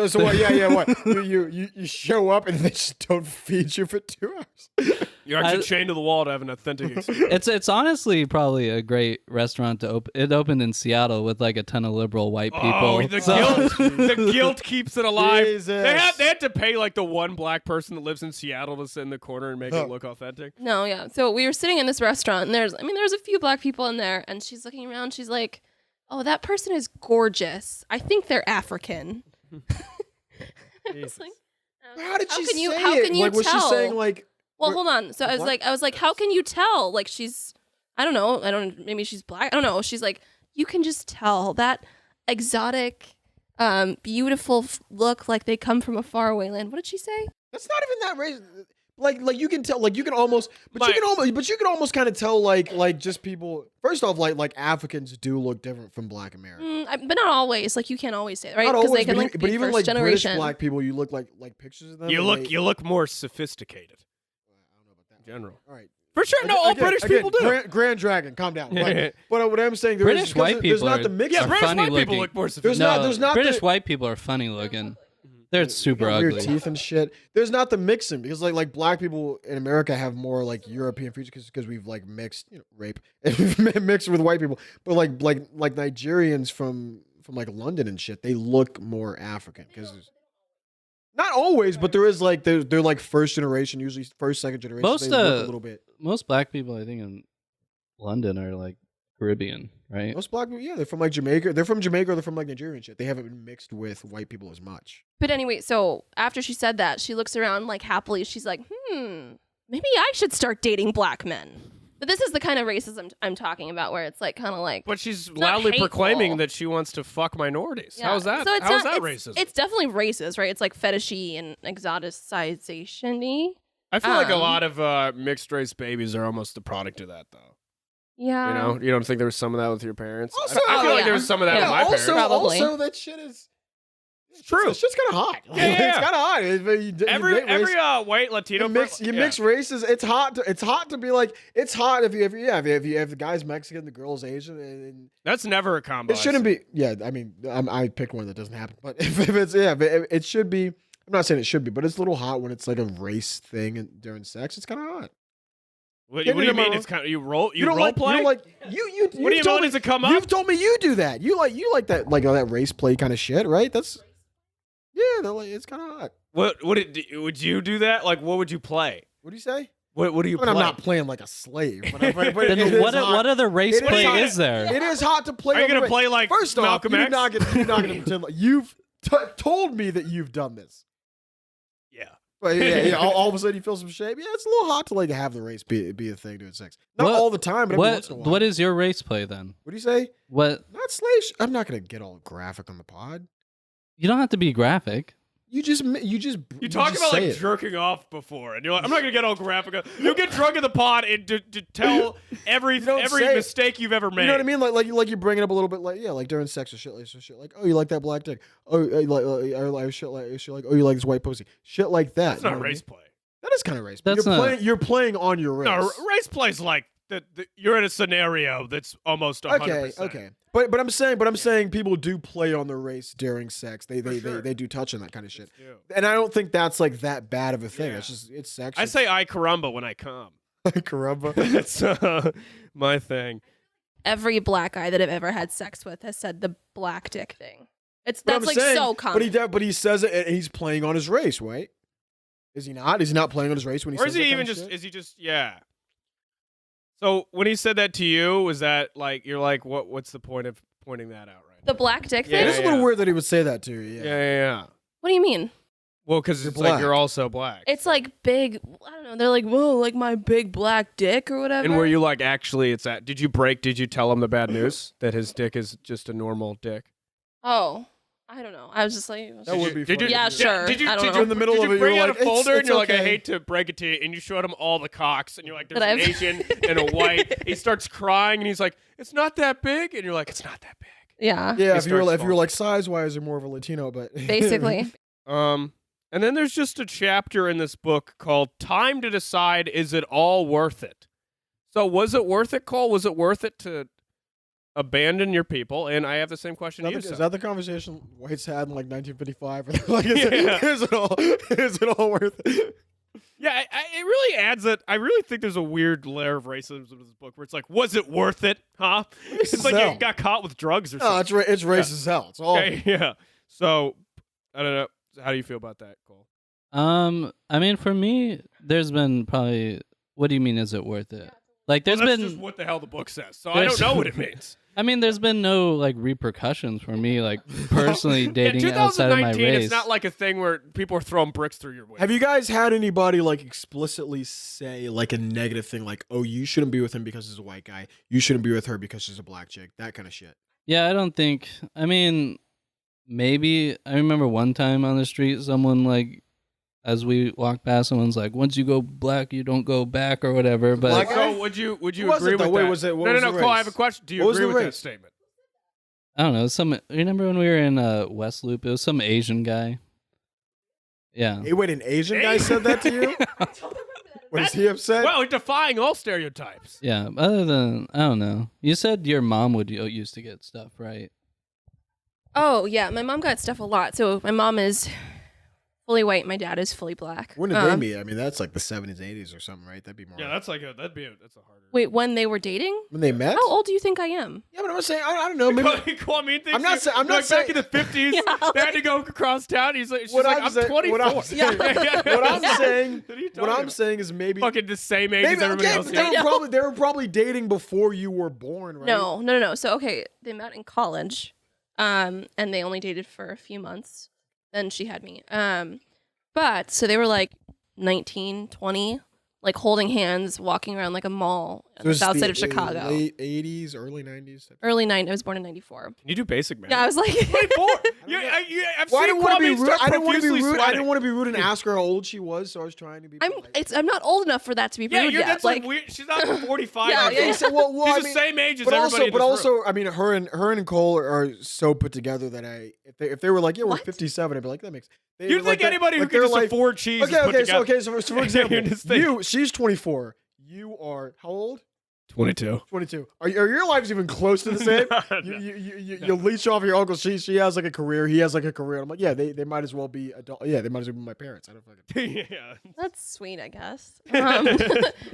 So what? Yeah. What? You show up and they just don't feed you for 2 hours. You're actually chained to the wall to have an authentic experience. It's honestly probably a great restaurant to open. It opened in Seattle with like a ton of liberal white people. Oh, the guilt keeps it alive. Jesus. They had to pay like the one black person that lives in Seattle to sit in the corner and make it look authentic. No, yeah. So we were sitting in this restaurant, and there's a few black people in there, and she's looking around. She's like, "Oh, that person is gorgeous. I think they're African." I was like, How did she say how it? can you like, was she tell? saying like? Well, hold on. So I was like, how can you tell? Like she's, I don't know. Maybe she's black. I don't know. She's like, you can just tell that exotic, beautiful look like they come from a faraway land. What did she say? That's not even that racist. Like you can tell, like you can almost kind of tell, like just people. First off, like Africans do look different from Black Americans. But not always. Like you can't always say that, right? Not always, they can like but be even first like generation. British Black people, you look like pictures of them. You and look more sophisticated. I don't know about that. In general. All right. For sure, no, all British people do. Grand Dragon, calm down. But what I'm saying, British white there's people not are- the mix. Yeah, Are British funny white people looking. look more There's sophisticated. there's not British the- white people are funny looking. They're super weird ugly. teeth and shit. There's not the mixing because like black people in America have more like European features because we've like mixed rape mixed with white people. But like Nigerians from like London and shit, they look more African because not always, but there is like they're like first generation, usually first second generation. Most they look a little bit. Most black people, I think, in London are like Caribbean, right? Most black people, yeah, they're from like Jamaica. They're from Jamaica or they're from like Nigeria and shit. They haven't been mixed with white people as much. But anyway, so after she said that, she looks around like happily. She's like, maybe I should start dating black men. But this is the kind of racism I'm talking about, where it's like kind of like. But she's not loudly hateful. proclaiming that she wants to fuck minorities. Yeah. How's that? So it's How's not- that it's- racist? It's definitely racist, right? It's like fetishy and exoticization-y. I feel like a um, lot of mixed race babies are almost the product of that, though. Yeah. You don't think there was some of that with your parents? Also- I feel Oh, like there yeah. was some of that Yeah, with my also, parents. Probably. also that shit is. It's true. It's just kind of hot. Yeah. It's kind of hot. Every white Latino you mix races. It's hot. It's hot to be like. It's hot if if the guy's Mexican, the girl's Asian, and That's never a combo. it shouldn't be. Yeah, I mean, I picked one that doesn't happen, but if it's it should be. I'm not saying it should be, but it's a little hot when it's like a race thing during sex. It's kind of hot. What Get do you into my mean? room. It's kind of you role don't role like, play. You don't like you. What do you told want me it to come up? You've told me you do that. You like that that race play kind of shit, right? That's they're like it's kind of hot. Would you do that? Like, what would you play? What do you say? What do you I mean, play? I'm not playing like a slave, but it Then is what hot. what other race It is play hot. is there? It is hot to play. Are you on the gonna race. play like First off, Malcolm you're X? not gonna pretend like you've told me that you've done this. Yeah. But yeah, all of a sudden you feel some shame. Yeah, it's a little hot to like have the race be a thing during sex. Not What- all the time, but every once in a while. What is your race play then? What do you say? What Not slave. I'm not gonna get all graphic on the pod. you don't have to be graphic. You just You talk just about say like it. jerking off before, and you're like, I'm not gonna get all graphic. You'll get drunk in the pod and to tell every don't say it. mistake you've ever made. You know what I mean? Like you bring it up a little bit, like like during sex or shit, like oh you like that black dick, oh shit like oh you like this white pussy, shit like that. That's You know not what I race mean? play. That is kind of race. That's You're playing on your race. No, race play's like that. You're in a scenario that's almost 100%. Okay. But I'm saying people do play on the race during sex. They do touch on that kind of shit. And I don't think that's like that bad of a thing. Yeah. It's sex. I say I caramba when I come. caramba. That's my thing. Every black guy that I've ever had sex with has said the black dick thing. But That's I'm like saying- so common. But he says it and he's playing on his race, right? Is he not? Is he not playing on his race when he Or says is he that even kind of just? shit? Is he just? Yeah. So when he said that to you, was that like you're like, what's the point of pointing that out right The black dick Yeah, It thing? is a little weird that he would say that to you. now? Yeah. Yeah. What do you mean? Well, because You're it's like black. you're also black. It's like big. I don't know. They're like, whoa, like my big black dick or whatever. And were you like, actually, it's that? Did you tell him the bad news that his dick is just a normal dick? Oh, I don't know. I was just like, That would be Did funny. you, Yeah, sure. Did you, I don't did know. you, In the middle did of you it, bring you're out like, a folder it's and you're like, I okay. hate to break it to you, and you showed him all the cocks, and you're like, there's That an I've- Asian and a white. He starts crying, and he's like, it's not that big, and you're like, it's not that big. yeah, Yeah, He if you were starts like size wise, you're more of a Latino, but basically. And then there's just a chapter in this book called "Time to Decide: Is It All Worth It?" So, was it worth it, Cole? Was it worth it to abandon your people? And I have the same question to you. is Seth. that the conversation whites had in like 1955? Like, is Yeah. is it all worth it? Yeah, it really adds that. I really think there's a weird layer of racism in this book where it's like, was it worth it? Huh? It's like hell. you got caught with drugs or No, something. it's racist as hell. It's all. Okay, yeah. So, I don't know. How do you feel about that, Cole? I mean, for me, there's been probably. What do you mean? Is it worth it? Like, there's Well, that's been. just what the hell the book says. So I don't There's- know what it means. I mean, there's been no like repercussions for me, like personally dating In outside of my 2019, race. it's not like a thing where people are throwing bricks through your window. Have you guys had anybody like explicitly say like a negative thing, like, "Oh, you shouldn't be with him because he's a white guy. You shouldn't be with her because she's a black chick." That kind of shit. Yeah, I don't think. I mean, maybe I remember one time on the street, someone like, as we walked past, someone's like, "Once you go black, you don't go back" or whatever. But Black guy? So would you Who was agree it, though? with Wait, that? was it- what no, was no, the Cole. I race? have a question. Do you What was agree the with that race? statement? I don't know. Remember when we were in West Loop? It was some Asian guy. Yeah. Hey, wait, an Asian guy said that to you? Was he upset? Well, defying all stereotypes. Yeah. Other than I don't know. You said your mom would used to get stuff, right? Oh yeah, my mom got stuff a lot. So my mom is fully white. My dad is fully black. When did they meet? I mean, that's like the 70s, 80s or something, right? That'd be more. Yeah, that's a harder. Wait, when they were dating? When they met? How old do you think I am? Yeah, but I'm saying, I don't know. Maybe. Cole mean things. I'm not saying- I'm not like saying- back in the 50s. Yeah, they had to go across town. She's like, What I'm saying- 24. What I'm saying, what I'm saying, What are you what talking I'm about? saying is maybe. Fucking the same age as Maybe everybody okay, else. but Yeah. they were probably dating before you were born, right? No. So okay, they met in college, and they only dated for a few months. Then she had me. But so they were like 19, 20, like holding hands, walking around like a mall on the it's south the side of Chicago. Late 80s, early 90s. Early 90s. I was born in 94. Can you do basic math? Yeah, I was like, 24. I've Well, I seen didn't want to be Kwame rude. start I didn't want to be profusely rude. I sweating. didn't want to be rude and ask her how old she was, so I was trying to be. polite. I'm not old enough for that to be Yeah, rude yet. that's like weird. She's not 45. Yeah, or yeah, yeah. something. Well, She's I the mean, same age as but everybody in this room. I mean, her and Nicole are so put together that if they were like, yeah, we're What? 57, I'd be like, that makes. They, You think anybody who can just afford cheese is put together? So for example, Just think. she's 24. You are how old? 22. 22. Are your lives even close to the same? You leech off your uncle. She has like a career. He has like a career. I'm like, yeah, they might as well be adult. Yeah, they might as well be my parents. I don't fucking. Yeah. That's sweet, I guess.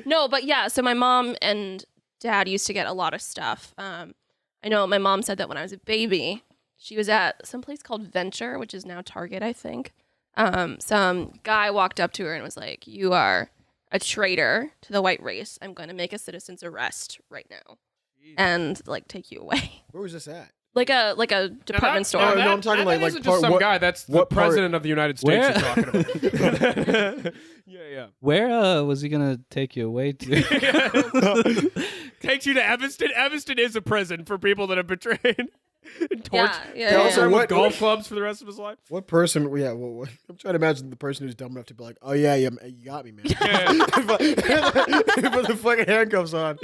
No, but yeah, so my mom and dad used to get a lot of stuff. I know my mom said that when I was a baby, she was at some place called Venture, which is now Target, I think. Some guy walked up to her and was like, "You are a traitor to the white race. I'm going to make a citizen's arrest right now and like take you away." Where was this at? Like a department store. No, I'm talking like isn't part- just some what- guy. That's the what part- president of the United States Where- you're talking about. Yeah. Where was he gonna take you away to? Takes you to Evanston. Evanston is a prison for people that have betrayed and tortured. Yeah. Also, With what- golf clubs for the rest of his life. What person? Yeah, I'm trying to imagine the person who's dumb enough to be like, "Oh yeah, you got me, man." Yeah. Put the fucking handcuffs on.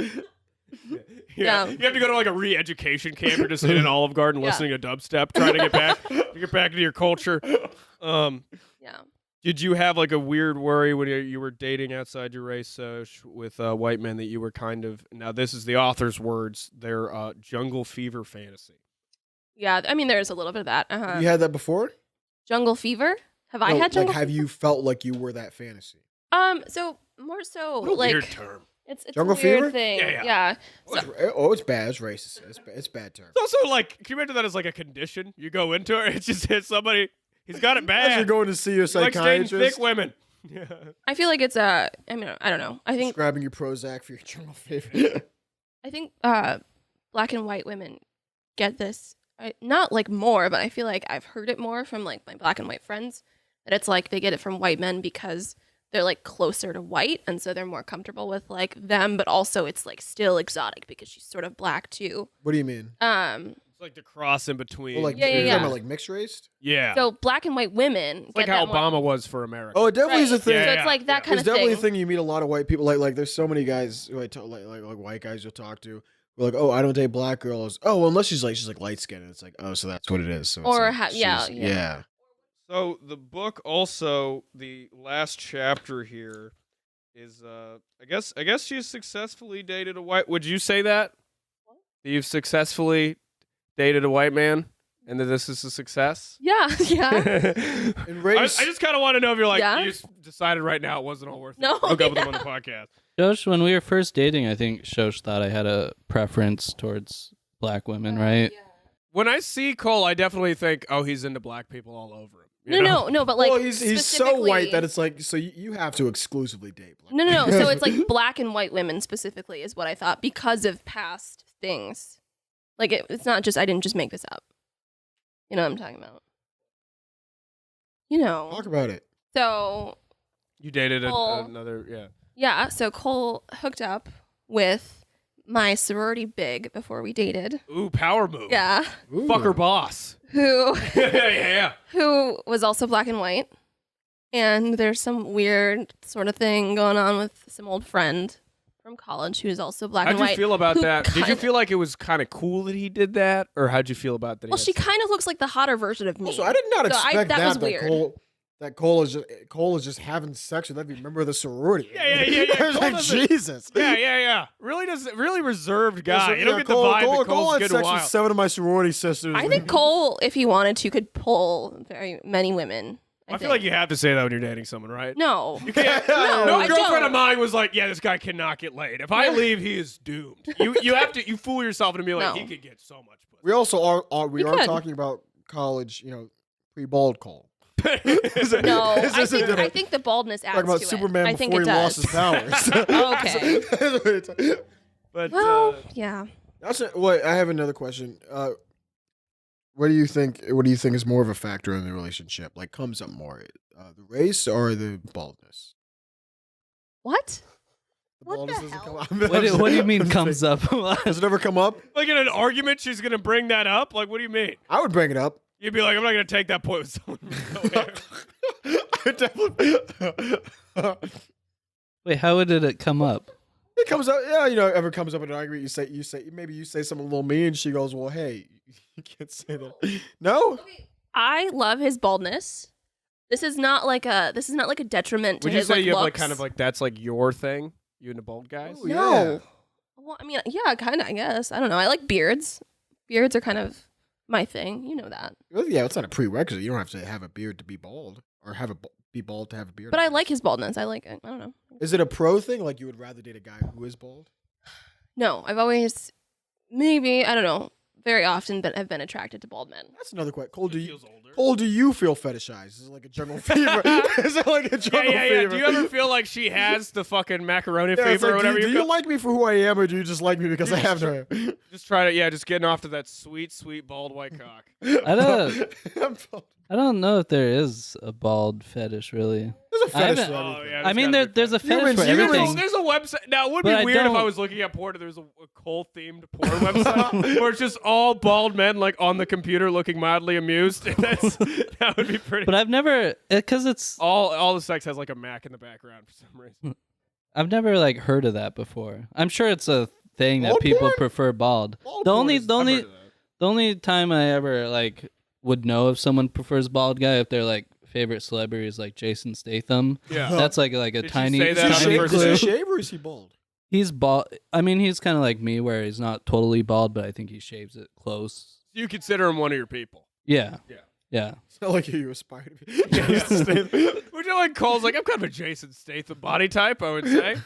Yeah. You have to go to like a re-education camp. You're just in an Olive Garden Yeah. listening to dubstep, trying to get back into your culture. Yeah. Did you have like a weird worry when you were dating outside your race with white men that you were kind of, now this is the author's words, their jungle fever fantasy? Yeah, I mean, there's a little bit of that. You had that before? Jungle fever? Have I No, had jungle like, have you felt like you were that fantasy? So more so What a like weird term. it's Jungle a weird fever? thing. Yeah. Yeah. So, It's bad. It's racist. It's bad term. It's also like, can you imagine that as like a condition? You go into it, it's just somebody, he's got it As you're bad. going to see your He likes dating psychiatrist. thick women. Yeah. I feel like it's I mean, I don't know. I think Grabbing your Prozac for your journal favorite. I think black and white women get this not like more, but I feel like I've heard it more from like my black and white friends that it's like they get it from white men because they're like closer to white and so they're more comfortable with like them, but also it's like still exotic because she's sort of black too. What do you mean? It's like the cross in between. Well, like, Yeah, you're yeah. talking about, like mixed race? Yeah. So black and white women It's like get how that more- Obama was for America. Oh, it definitely is a Right. thing. Yeah, So it's like that kind There's of definitely thing. a thing you meet a lot of white people. Like there's so many guys who I talk like white guys you'll talk to. Who are like, oh, I don't date black girls. Oh, well, unless she's like light skinned. It's like, oh, so that's what it is. So it's Or like, yeah. yeah. So the book also, the last chapter here is I guess she's successfully dated a white. Would you say that? You've successfully dated a white man and that this is a success? Yeah, yeah. And race. I just kind of want to know if you're like, Yeah. you just decided right now it wasn't all worth it. No, Hook up with yeah. him on the podcast. Josh, when we were first dating, I think Shosh thought I had a preference towards black women, right? When I see Cole, I definitely think, oh, he's into black people all over him. You know? No, but like well, he's so specifically- white that it's like, so you have to exclusively date black. No. So it's like black and white women specifically is what I thought because of past things. Like it's not just I didn't just make this up. You know what I'm talking about? You know. Talk about it. So You dated Cole. another, yeah. yeah, so Cole hooked up with my sorority big before we dated. Ooh, power move. Yeah. Ooh. Fuck her boss. Who yeah. who was also black and white. And there's some weird sort of thing going on with some old friend from college who's also black How'd and you white. feel about who that? Did you kind- feel like it was kind of cool that he did that? Or how'd you feel about that? he Well, had she sex? kind of looks like the hotter version of me. Also, I did not So expect that was that weird. Cole is just having sex with every member of the sorority. Yeah. I was Cole like, doesn't- Jesus. Yeah. Really reserved guy. So, you don't get Cole, the vibe Cole, that Cole Cole's had getting sex wild. with 7 of my sorority sisters. I think Cole, if he wanted to, could pull very many women. I feel like you have to say that when you're dating someone, right? No. You can't. No, no I girlfriend don't. of mine was like, "Yeah, this guy cannot get laid. If I leave, he is doomed." You have to fool yourself into being like, No. he could get so much pussy. we also are We are could. talking about college, pre-bald Cole. No, I think the baldness adds Talking about to Superman it. I think before it he lost does. his powers. Okay. But Well, yeah. Wait, I have another question. What do you think? What do you think is more of a factor in the relationship? Like, comes up more, the race or the baldness? What? The What baldness the doesn't hell? come up. What do you mean comes up? Does it ever come up? like in an argument, she's gonna bring that up. Like, what do you mean? I would bring it up. You'd be like, "I'm not gonna take that point with someone." I definitely. Wait, how did it come up? It comes up, ever comes up in an argument. You say something a little mean, and she goes, "Well, hey, you can't say that." No, I love his baldness. This is not like a detriment to Would you his say like, you have like looks. kind of like that's like your thing? You into bald guys? Oh, No. yeah. Well, I mean, yeah, kind of. I guess I don't know. I like beards. Beards are kind of my thing. You know that. Well, yeah, it's not a prerequisite. You don't have to have a beard to be bald, or be bald to have a beard. But I like his baldness. I like it. I don't know. Is it a pro thing? Like you would rather date a guy who is bald? No, I've always maybe I don't know. Very often have been attracted to bald men. That's another question. Cole, do you? Feels older. Cole, do you feel fetishized? Is it like a jungle fever? Is it like a jungle Yeah. fever? Do you ever feel like she has the fucking macaroni Yeah, it's fever or like, whatever do you you call- like me for who I am, or do you just like me because I have no? Just try to, just getting off to that sweet, sweet bald white cock. I don't know if there is a bald fetish really. There's a I fetish haven't- for Oh, everything. yeah. I mean, there's a fetish Humans- for humans- everything. There's a website. Now, it would But be I weird if I don't- was looking at porn and there's a Cole-themed porn website where it's just all bald men, like, on the computer looking mildly amused. That would be pretty... But I've never, because it's all the sex has, like, a Mac in the background for some reason. I've never like heard of that before. I'm sure it's a thing that Bald people porn? prefer bald. Bald The porn only is- the I've only heard of that. the only time I ever like would know if someone prefers bald guy if their like favorite celebrity is like Jason Statham. Yeah. That's like a Did she tiny. say that Does on he the shave, first does he date? shave or is he bald? He's bald. I mean, he's kind of like me, where he's not totally bald, but I think he shaves it close. You consider him one of your people. Yeah. Yeah. Yeah. It's not like you aspire to be. Would you like Cole's like, I'm kind of a Jason Statham body type, I would say.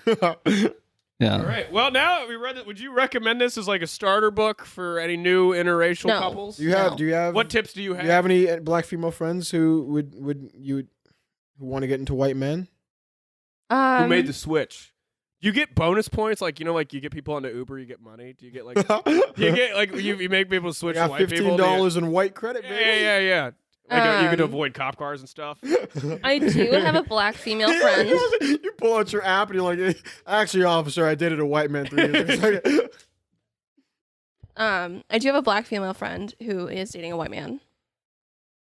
Yeah. All right. Well, now we read it. Would you recommend this as like a starter book for any new interracial No. couples? Do you have? No. Do you have? What tips do you Do have? you have any black female friends who who want to get into white men? Who made the switch? You get bonus points, like you get people onto Uber, you get money. Do you get like you make people switch Yeah, white people? $15 in white credit, baby. Yeah. Like you get to avoid cop cars and stuff. I do have a black female friend. You pull out your app and you're like, actually, officer, I dated a white man 3 years ago. I do have a black female friend who is dating a white man.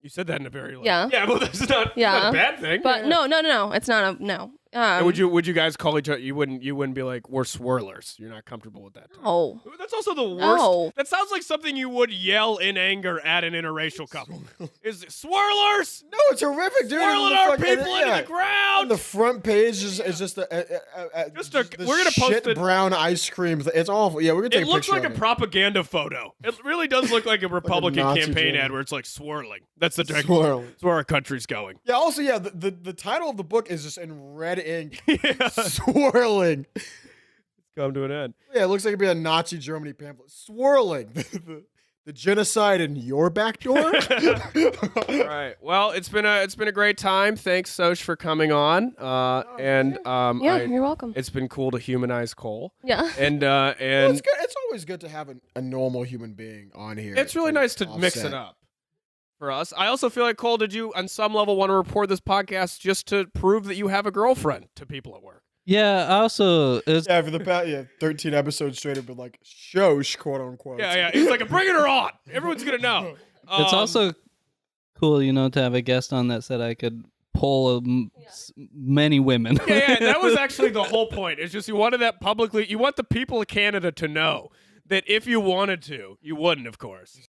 You said that in a very yeah. Well, that's not a bad thing. But no, it's not a no. Would you guys call each other? You wouldn't be like, we're swirlers. You're not comfortable with that term. Oh, that's also the worst. No. That sounds like something you would yell in anger at an interracial couple. Is it swirlers? No, it's horrific, dude. Swirling our people into the ground. On the front page is just we're gonna shit post it. Brown ice cream. It's awful. Yeah, we're gonna take It looks picture like of a propaganda photo. It really does look like a Republican Nazi campaign joke. ad where it's like swirling. That's the direction. Swirling. That's where our country's going. Yeah. Also, yeah, the title of the book is just in red ink. Yeah. Swirling. It's come to an end. Yeah, it looks like it'd be a Nazi Germany pamphlet. Swirling. The genocide in your back door. All right. Well, it's been a great time. Thanks, Soch, for coming on. you're welcome. It's been cool to humanize Cole. Yeah. And Well, it's good. It's always good to have a normal human being on here. it's really nice to mix it up for us. I also feel like, Cole, did you on some level want to report this podcast just to prove that you have a girlfriend to people at work? Yeah, I also Yeah, for the past 13 episodes straight have been like shosh, quote unquote. Yeah. He's like, bring her on. Everyone's gonna know. it's also cool, to have a guest on that said I could pull many women. Yeah, that was actually the whole point. It's just you wanted that publicly. You want the people of Canada to know that if you wanted to, you wouldn't, of course.